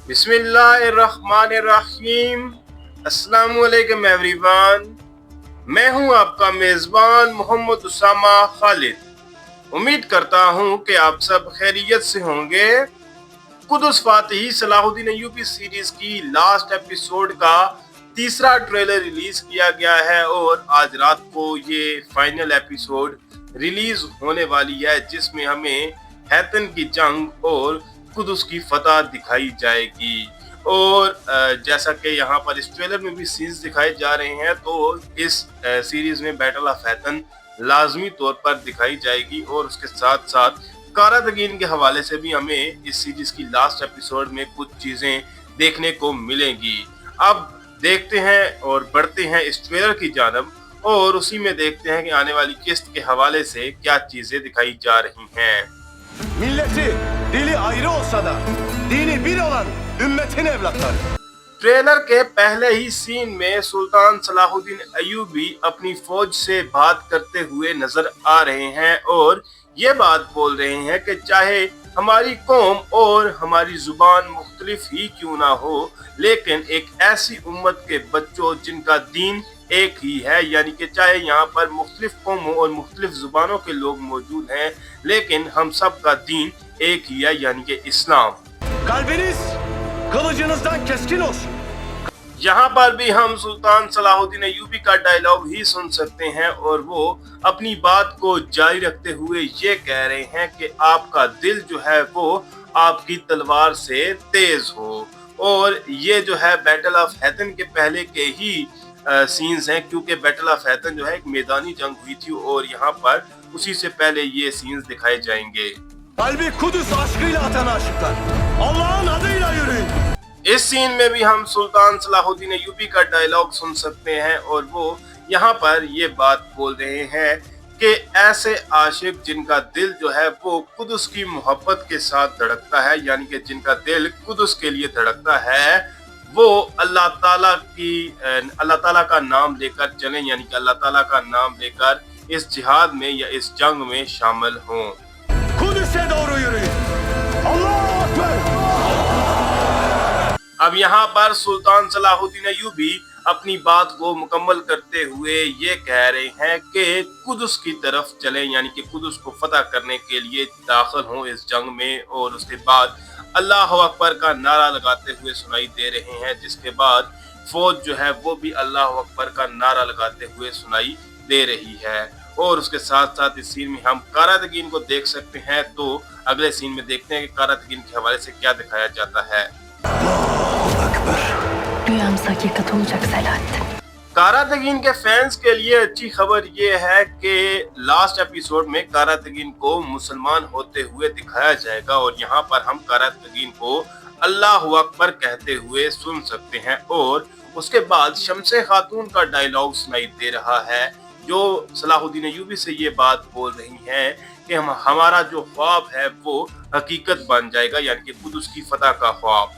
बिस्मिल्लाहिर्रहमानिर्रहीम। अस्सलाम वालेकुम एवरीवन। मैं हूं आपका मेज़बान मोहम्मद उसामा खालिद। उम्मीद करता हूं कि आप सब खैरियत से होंगे। कुदस फातिही सलाहुद्दीन अय्यूबी सीरीज की लास्ट एपिसोड का तीसरा ट्रेलर रिलीज किया गया है और आज रात को ये फाइनल एपिसोड रिलीज होने वाली है, जिसमें हमें हैतन की जंग और कुदस की फतह दिखाई जाएगी। और जैसा कि यहाँ पर इस ट्रेलर में भी सीन्स दिखाए जा रहे हैं, तो इस सीरीज में बैटल ऑफ हैतन लाजमी तौर पर दिखाई जाएगी और उसके साथ साथ कारा दगीन के हवाले से भी हमें इस सीरीज की लास्ट एपिसोड में कुछ चीजें देखने को मिलेंगी। अब देखते हैं और बढ़ते हैं इस ट्रेलर की जानब और उसी में देखते हैं कि आने वाली किस्त के हवाले से क्या चीजें दिखाई जा रही हैं। Milleti dili ayrı olsa da dini bir olan ümmetin evlatları. Trailer के पहले ही सीन में सुल्तान सलाहुद्दीन अय्यूबी अपनी फौज से बात करते हुए नजर आ रहे हैं और ये बात बोल रहे हैं कि चाहे हमारी कौम और हमारी जुबान मुख्तलिफ ही क्यों ना हो, लेकिन एक ऐसी उम्मत के बच्चों जिनका दीन एक ही है, यानी कि चाहे यहाँ पर मुख्तलिफ कौमों और मुख्तलिफ जुबानों के लोग मौजूद हैं, लेकिन हम सब का दीन एक ही है, यानी कि इस्लाम। Kalbiniz kılıcınızdan keskin olsun. यहाँ पर भी हम सुल्तान सलाहुद्दीन अय्यूबी का डायलॉग ही सुन सकते हैं और वो अपनी बात को जारी रखते हुए ये कह रहे हैं कि आपका दिल जो है वो आपकी तलवार से तेज हो। और ये जो है बैटल ऑफ हैतन के पहले के ही सीन्स हैं, क्योंकि बैटल ऑफ हैतन जो है एक मैदानी जंग हुई थी और यहाँ पर उसी से पहले ये सीन्स दिखाए जाएंगे। Kalbi Kudüs aşkıyla atan aşıklar. Allah'ın adıyla yürüyün. इस सीन में भी हम सुल्तान सलाहुद्दीन अय्यूबी का डायलॉग सुन सकते हैं और वो यहाँ पर ये बात बोल रहे हैं कि ऐसे आशिक जिनका दिल जो है वो कुदस की मोहब्बत के साथ धड़कता है, यानी कि जिनका दिल कुदस के लिए धड़कता है, वो अल्लाह ताला का नाम लेकर चलें, यानी कि अल्लाह ताला का नाम लेकर इस जिहाद में या इस जंग में शामिल हों। Kudüs'e doğru yürüyün. Allahu Ekber. अब यहाँ पर सुल्तान सलाहुद्दीन अय्यूबी अपनी बात को मुकम्मल करते हुए ये कह रहे हैं कि कुदस की तरफ चलें, यानी कि कुदस को फतह करने के लिए दाखिल हों इस जंग में। और उसके बाद अल्लाह अकबर का नारा लगाते हुए सुनाई दे रहे हैं, जिसके बाद फौज जो है वो भी अल्लाह अकबर का नारा लगाते हुए सुनाई दे रही है। और उसके साथ साथ इस सीन में हम कारा दगीन को देख सकते हैं, तो अगले सीन में देखते हैं कि कारा दगीन के हवाले से क्या दिखाया जाता है। Rüyamız hakikat olacak Selahattin. कारा दगीन के फैंस के लिए अच्छी खबर ये है कि लास्ट एपिसोड में कारा दगीन को मुसलमान होते हुए दिखाया जाएगा और यहाँ पर हम कारा दगीन को अल्लाह अकबर कहते हुए सुन सकते हैं। और उसके बाद शमसे खातून का डायलॉग सुनाई दे रहा है, जो सलाहुद्दीन अय्यूबी से ये बात बोल रही हैं कि हमारा जो ख्वाब है वो हकीकत बन जाएगा, यानी कि कुदस की फतह का ख्वाब।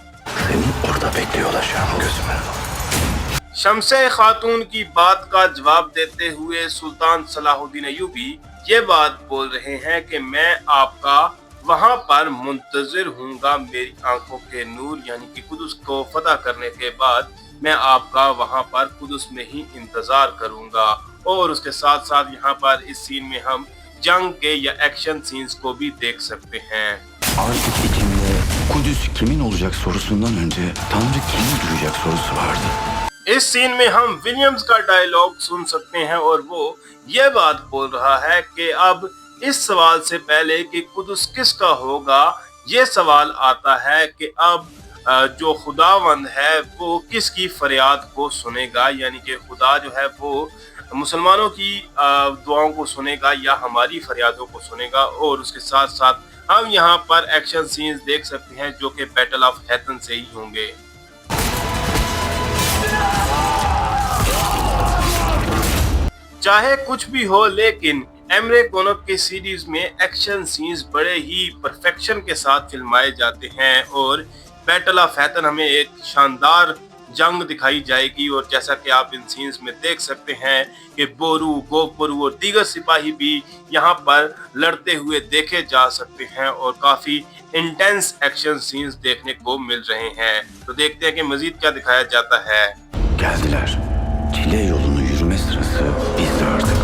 शमसे खातून की बात का जवाब देते हुए सुल्तान सलाहुद्दीन अय्यूबी ये बात बोल रहे हैं कि मैं आपका वहां पर मुंतजिर हूँगा, मेरी आंखों के नूर, यानी कि कुदस को फतह करने के बाद मैं आपका वहां पर कुदस में ही इंतजार करूंगा। और उसके साथ साथ यहाँ पर इस सीन में हम जंग के या एक्शन सीन्स को भी देख सकते हैं। Artık içimde Kudüs kimin olacak sorusundan önce Tanrı kimi duyacak sorusu vardı. इस सीन में हम विलियम्स का डायलॉग सुन सकते हैं और वो ये बात बोल रहा है कि अब इस सवाल से पहले कि कुदस किसका होगा, ये सवाल आता है कि अब जो खुदावंद है वो किसकी फरियाद को सुनेगा, यानी कि खुदा जो है वो मुसलमानों की दुआओं को सुनेगा या हमारी फरियादों को सुनेगा। और उसके साथ साथ हम यहाँ पर एक्शन सीन्स देख सकते हैं जो कि बैटल ऑफ हैतन से ही होंगे। चाहे कुछ भी हो, लेकिन एमरे कोनब की सीरीज में एक्शन सीन्स बड़े ही परफेक्शन के साथ फिल्माए जाते हैं और बैटल ऑफ हैतन हमें एक शानदार जंग दिखाई जाएगी। और जैसा कि आप इन सीन्स में देख सकते हैं कि बोरू, गोपरू और दीगर सिपाही भी यहाँ पर लड़ते हुए देखे जा सकते हैं और काफ़ी इंटेंस एक्शन सीन्स देखने को मिल रहे हैं। तो देखते हैं कि मजीद क्या दिखाया जाता है। Geldiler. Çile yolunu yürüme sırası bizde artık.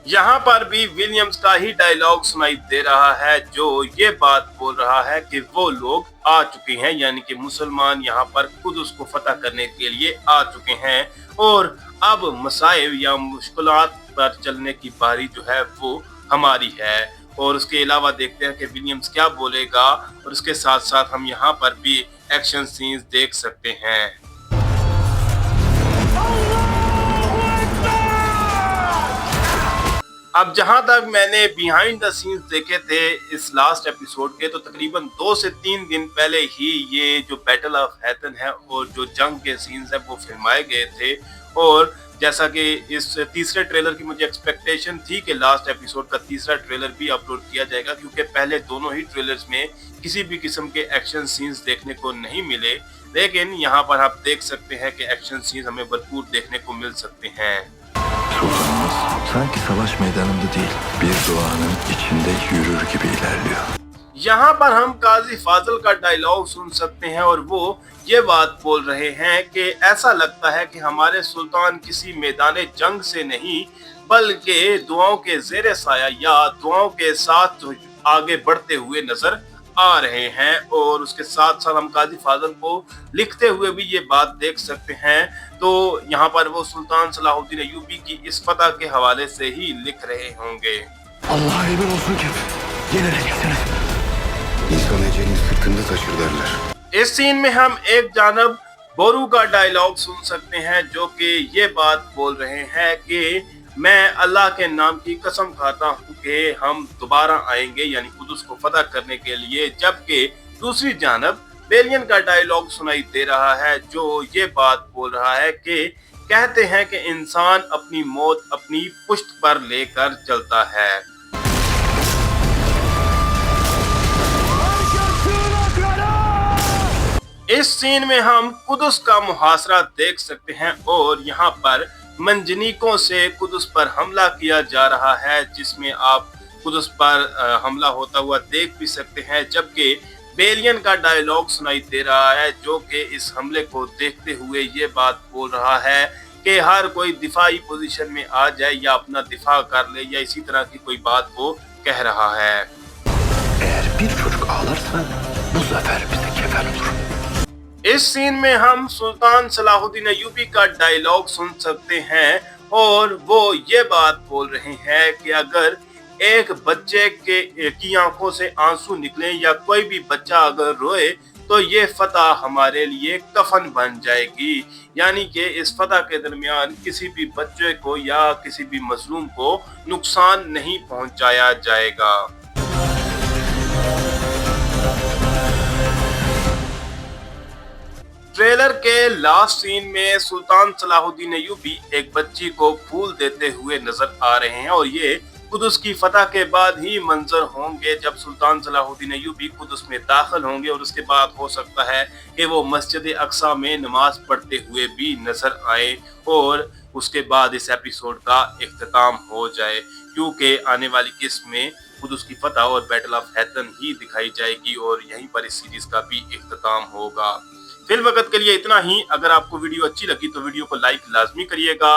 यहाँ पर भी विलियम्स का ही डायलॉग सुनाई दे रहा है जो ये बात बोल रहा है कि वो लोग आ चुके हैं, यानी कि मुसलमान यहाँ पर कुदस को फतह करने के लिए आ चुके हैं और अब मसाइब या मुश्किलात पर चलने की बारी जो है वो हमारी है। और उसके अलावा देखते हैं कि विलियम्स क्या बोलेगा और उसके साथ साथ हम यहाँ पर भी एक्शन सीन्स देख सकते हैं। अब जहां तक मैंने बिहाइंड द सीन्स देखे थे इस लास्ट एपिसोड के, तो तकरीबन 2 से 3 दिन पहले ही ये जो बैटल ऑफ हैतन है और जो जंग के सीन्स है वो फिल्माए गए थे। और जैसा कि इस तीसरे ट्रेलर की मुझे एक्सपेक्टेशन थी कि लास्ट एपिसोड का तीसरा ट्रेलर भी अपलोड किया जाएगा, क्योंकि पहले दोनों ही ट्रेलर्स में किसी भी किस्म के एक्शन सीन्स देखने को नहीं मिले। लेकिन यहाँ पर आप देख सकते हैं कि एक्शन सीन्स हमें भरपूर देखने को मिल सकते हैं। Sultanımız sanki savaş meydanında değil, bir doğanın içinde yürür gibi ilerliyor. यहाँ पर हम काजी फाजल का डायलॉग सुन सकते हैं और वो ये बात बोल रहे हैं कि ऐसा लगता है कि हमारे सुल्तान किसी मैदान जंग से नहीं बल्कि दुआओं के ज़ेरे साया या दुआओं के साथ आगे बढ़ते हुए नजर आ रहे हैं। और उसके साथ साथ हम काजी फाजल को लिखते हुए भी ये बात देख सकते हैं। तो यहाँ पर वो सुल्तान सलाहुद्दीन अय्यूबी की इस फतह के हवाले से ही लिख रहे होंगे। Allah'a emin olsun ki yenileceksiniz. İnsan ecelini sırtında taşır derler. इस सीन में हम एक जानब बोरू का डायलॉग सुन सकते हैं जो कि ये बात बोल रहे हैं कि मैं अल्लाह के नाम की कसम खाता हूँ कि हम दोबारा आएंगे, यानी कुदस को फतह करने के लिए। जबकि दूसरी जानब बेलियन का डायलॉग सुनाई दे रहा है जो ये बात बोल रहा है कि कहते हैं कि इंसान अपनी मौत अपनी पुश्त पर लेकर चलता है। इस सीन में हम कुदस का मुहासरा देख सकते हैं और यहाँ पर मंजनीकों से कुदस पर हमला किया जा रहा है, जिसमें आप कुदस पर हमला होता हुआ देख भी सकते हैं। जबकि बेलियन का डायलॉग सुनाई दे रहा है जो कि इस हमले को देखते हुए ये बात बोल रहा है कि हर कोई दिफाई पोजीशन में आ जाए या अपना दिफा कर ले, या इसी तरह की कोई बात वो कह रहा है। Eğer bir çocuk ağlarsa bu zafer bize kefen olur. इस सीन में हम सुल्तान सलाहुद्दीन अय्यूबी का डायलॉग सुन सकते हैं और वो ये बात बोल रहे हैं कि अगर एक बच्चे की आंखों से आंसू निकले या कोई भी बच्चा अगर रोए तो ये फतह हमारे लिए कफन बन जाएगी, यानी कि इस फतह के दरमियान किसी भी बच्चे को या किसी भी मजलूम को नुकसान नहीं पहुंचाया जाएगा। ट्रेलर के लास्ट सीन में सुल्तान सलाहुद्दीन अय्यूबी एक बच्ची को फूल देते हुए नजर आ रहे हैं और ये कुदस की फतह के बाद ही मंजर होंगे जब सुल्तान सलाहुद्दीन अय्यूबी कुदस में दाखिल होंगे। और उसके बाद हो सकता है कि वो मस्जिद अक्सा में नमाज पढ़ते हुए भी नजर आए और उसके बाद इस एपिसोड का इख्तिताम हो जाए, क्योंकि आने वाली किस्त में कुदस की फतह और बैटल ऑफ हैतन ही दिखाई जाएगी और यहीं पर इस सीरीज का भी इख्तिताम होगा। फिल वक्त के लिए इतना ही। अगर आपको वीडियो अच्छी लगी तो वीडियो को लाइक लाजमी करिएगा,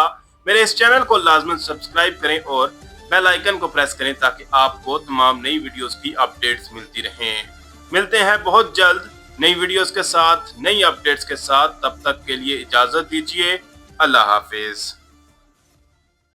मेरे इस चैनल को लाजमन सब्सक्राइब करें और बेल आइकन को प्रेस करें ताकि आपको तमाम नई वीडियोस की अपडेट्स मिलती रहें। मिलते हैं बहुत जल्द नई वीडियोस के साथ, नई अपडेट्स के साथ। तब तक के लिए इजाजत दीजिए। अल्लाह हाफिज।